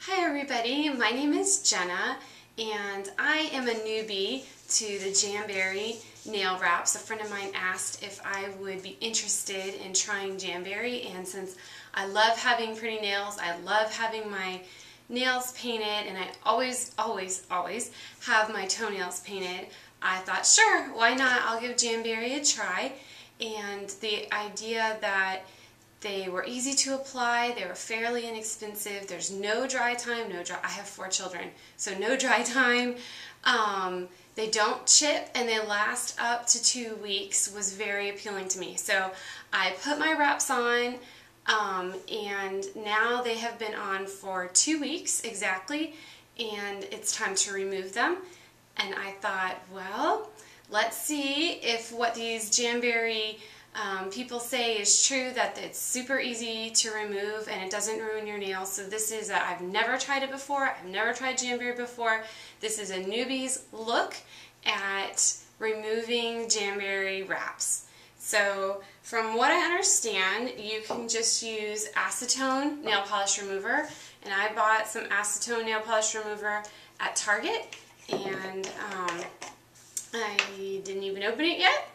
Hi everybody, my name is Jenna and I am a newbie to the Jamberry nail wraps. A friend of mine asked if I would be interested in trying Jamberry, and since I love having pretty nails, I love having my nails painted, and I always have my toenails painted, I thought sure, why not, I'll give Jamberry a try. And the idea that they were easy to apply, they were fairly inexpensive, there's no dry time, I have 4 children, so no dry time. They don't chip and they last up to 2 weeks was very appealing to me. So I put my wraps on and now they have been on for 2 weeks exactly, and it's time to remove them. And I thought, well, let's see if what these Jamberry people say is true, that it's super easy to remove and it doesn't ruin your nails. So this is I've never tried it before. I've never tried Jamberry before. This is a newbie's look at removing Jamberry wraps. So from what I understand, you can just use acetone nail polish remover, and I bought some acetone nail polish remover at Target, and I didn't even open it yet.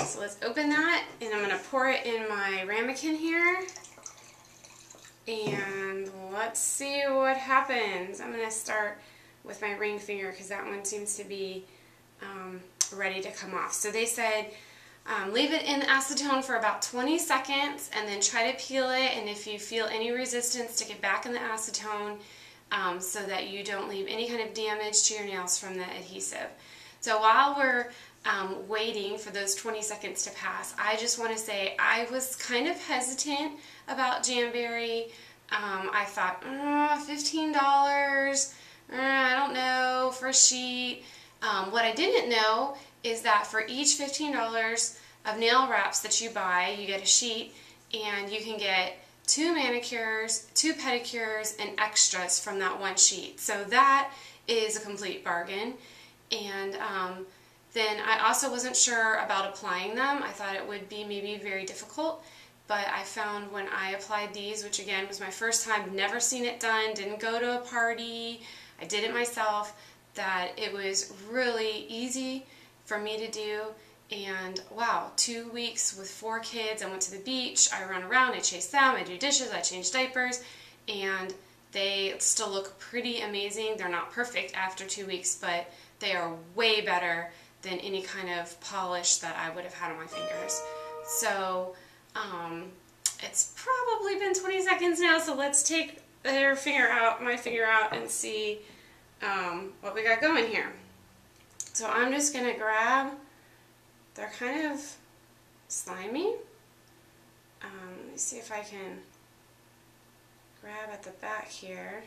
So let's open that, and I'm going to pour it in my ramekin here, and let's see what happens. I'm going to start with my ring finger because that one seems to be ready to come off. So they said leave it in the acetone for about 20 seconds and then try to peel it, and if you feel any resistance, stick it back in the acetone so that you don't leave any kind of damage to your nails from the adhesive. So while we're waiting for those 20 seconds to pass, I just want to say I was kind of hesitant about Jamberry. I thought, $15, I don't know, for a sheet. What I didn't know is that for each $15 of nail wraps that you buy, you get a sheet, and you can get 2 manicures, 2 pedicures, and extras from that one sheet. So that is a complete bargain. And then I also wasn't sure about applying them. I thought it would be maybe very difficult, but I found when I applied these, which again was my first time, never seen it done, didn't go to a party, I did it myself, that it was really easy for me to do. And wow, 2 weeks with 4 kids, I went to the beach, I run around, I chase them, I do dishes, I change diapers, and they still look pretty amazing. They're not perfect after 2 weeks, but they are way better than any kind of polish that I would have had on my fingers. So it's probably been 20 seconds now, so let's take my finger out, and see what we got going here. So I'm just going to grab, they're kind of slimy. Let me see if I can grab at the back here.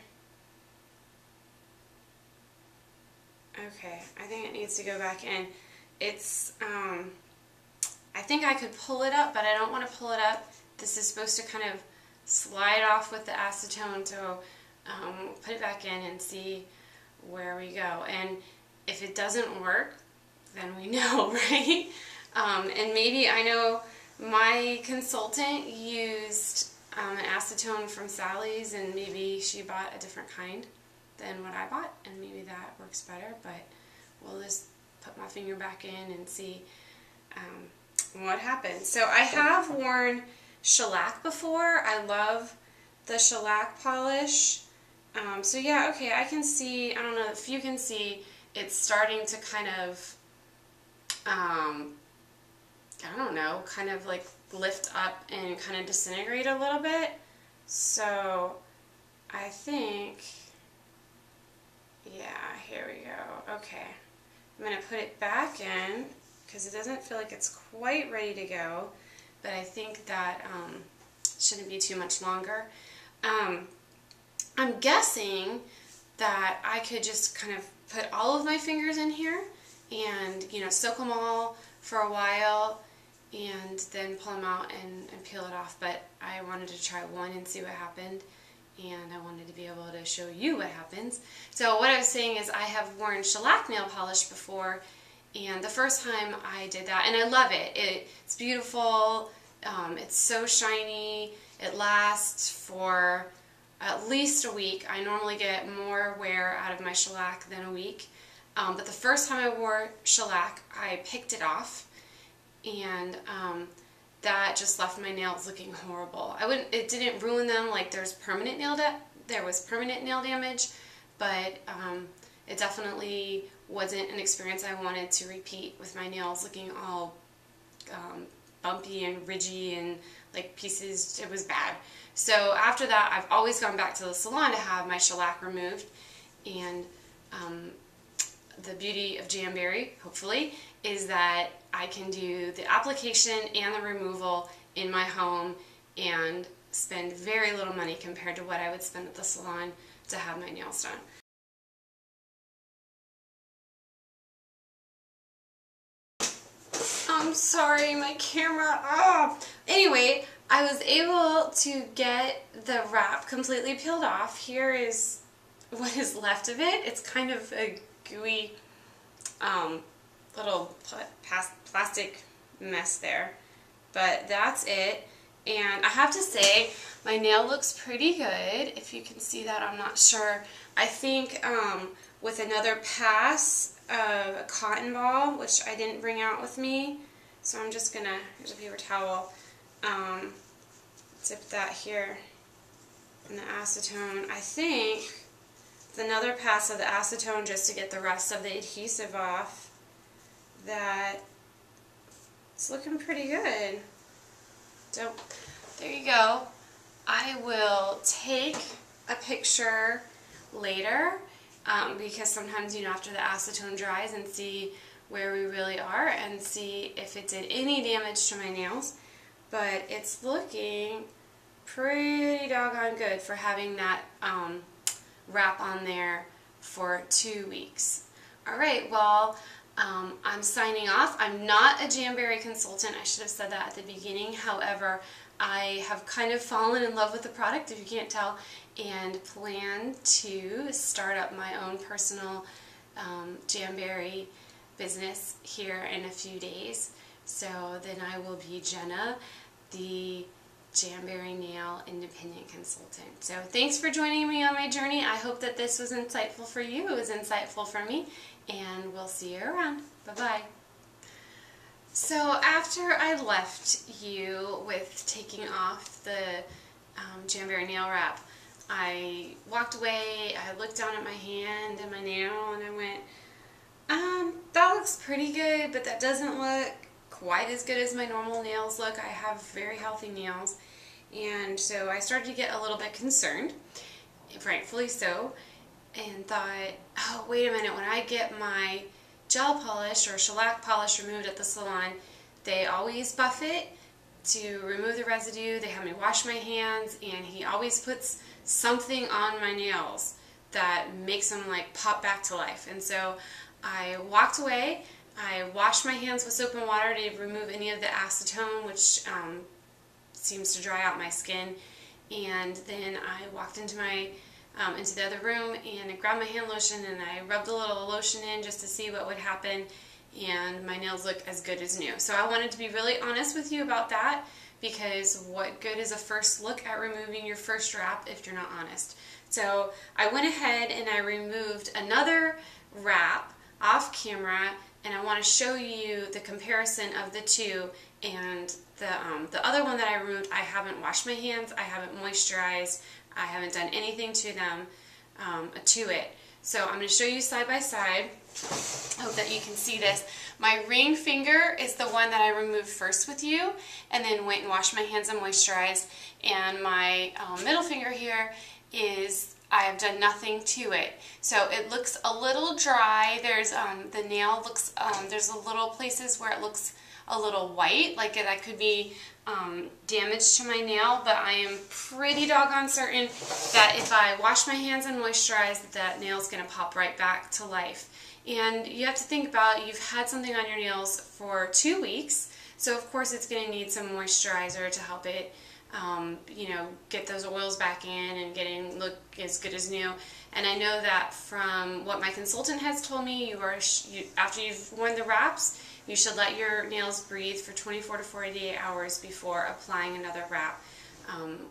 Okay, I think it needs to go back in. It's, I think I could pull it up, but I don't want to pull it up. This is supposed to kind of slide off with the acetone, so put it back in and see where we go. And if it doesn't work, then we know, right? And maybe, I know my consultant used an acetone from Sally's, and maybe she bought a different kind than what I bought, and maybe that works better, but we'll just put my finger back in and see what happens. So I have worn shellac before. I love the shellac polish. So yeah, okay, I can see, I don't know if you can see, it's starting to kind of, I don't know, kind of like lift up and kind of disintegrate a little bit. So I think, yeah, here we go. Okay, I'm going to put it back in because it doesn't feel like it's quite ready to go, but I think that shouldn't be too much longer. I'm guessing that I could just kind of put all of my fingers in here and, you know, soak them all for a while and then pull them out and peel it off, but I wanted to try one and see what happened, and I wanted to be able to show you what happens. So what I was saying is I have worn shellac nail polish before, and the first time I did that, and I love it. It's beautiful, it's so shiny, it lasts for at least a week. I normally get more wear out of my shellac than a week. But the first time I wore shellac, I picked it off, and that just left my nails looking horrible. It didn't ruin them like there was permanent nail damage, but it definitely wasn't an experience I wanted to repeat, with my nails looking all bumpy and ridgy and like pieces. It was bad. So after that, I've always gone back to the salon to have my shellac removed, and the beauty of Jamberry, hopefully, is that I can do the application and the removal in my home and spend very little money compared to what I would spend at the salon to have my nails done. I'm sorry, my camera. Oh. Anyway, I was able to get the wrap completely peeled off. Here is what is left of it. It's kind of a gooey little plastic mess there, but that's it. And I have to say, my nail looks pretty good. If you can see that, I'm not sure. I think with another pass of a cotton ball, which I didn't bring out with me, so I'm just gonna, here's a paper towel, dip that here in the acetone. I think with another pass of the acetone, just to get the rest of the adhesive off, that it's looking pretty good. So there you go. I will take a picture later because sometimes, after the acetone dries, and see where we really are and see if it did any damage to my nails. But it's looking pretty doggone good for having that wrap on there for 2 weeks. Alright, well, I'm signing off. I'm not a Jamberry consultant. I should have said that at the beginning. However, I have kind of fallen in love with the product, if you can't tell, and plan to start up my own personal Jamberry business here in a few days. So then I will be Jenna, the Jamberry Nail Independent Consultant. So thanks for joining me on my journey. I hope that this was insightful for you. It was insightful for me, and we'll see you around. Bye-bye. So after I left you with taking off the Jamberry nail wrap, I walked away, I looked down at my hand and my nail, and I went, that looks pretty good, but that doesn't look quite as good as my normal nails look. I have very healthy nails, and so I started to get a little bit concerned, rightfully so, and thought, oh, wait a minute, when I get my gel polish or shellac polish removed at the salon, they always buff it to remove the residue. They have me wash my hands, and he always puts something on my nails that makes them like pop back to life. And so I walked away. I washed my hands with soap and water to remove any of the acetone, which seems to dry out my skin. And then I walked into my into the other room, and I grabbed my hand lotion and I rubbed a little lotion in just to see what would happen, and my nails look as good as new. So I wanted to be really honest with you about that, because what good is a first look at removing your first wrap if you're not honest? So I went ahead and I removed another wrap off camera, and I want to show you the comparison of the two. And the other one that I removed, I haven't washed my hands, I haven't moisturized, I haven't done anything to them, to it. So I'm going to show you side by side. I hope that you can see this. My ring finger is the one that I removed first with you, and then went and washed my hands and moisturized. And my middle finger here is, I have done nothing to it. So it looks a little dry. There's the nail looks, there's a little places where it looks a little white, like that could be damage to my nail, but I am pretty doggone certain that if I wash my hands and moisturize, that nail's going to pop right back to life. And you have to think about, you've had something on your nails for 2 weeks, so of course it's going to need some moisturizer to help it, you know, get those oils back in and getting look as good as new. And I know that from what my consultant has told me, after you've worn the wraps, you should let your nails breathe for 24 to 48 hours before applying another wrap.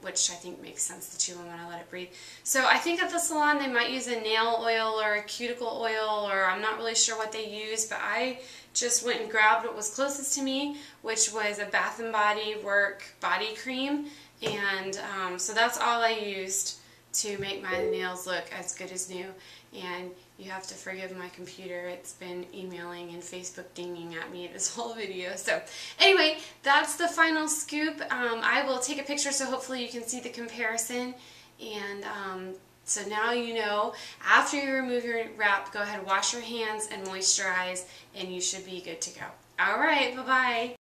which I think makes sense that you want to let it breathe. So I think at the salon they might use a nail oil or a cuticle oil, or I'm not really sure what they use, but I just went and grabbed what was closest to me, which was a Bath & Body Work body cream, and so that's all I used to make my nails look as good as new. And you have to forgive my computer, it's been emailing and Facebook dinging at me this whole video. So anyway, that's the final scoop. I will take a picture so hopefully you can see the comparison. And so now you know, after you remove your wrap, go ahead and wash your hands and moisturize, and you should be good to go. Alright, bye-bye.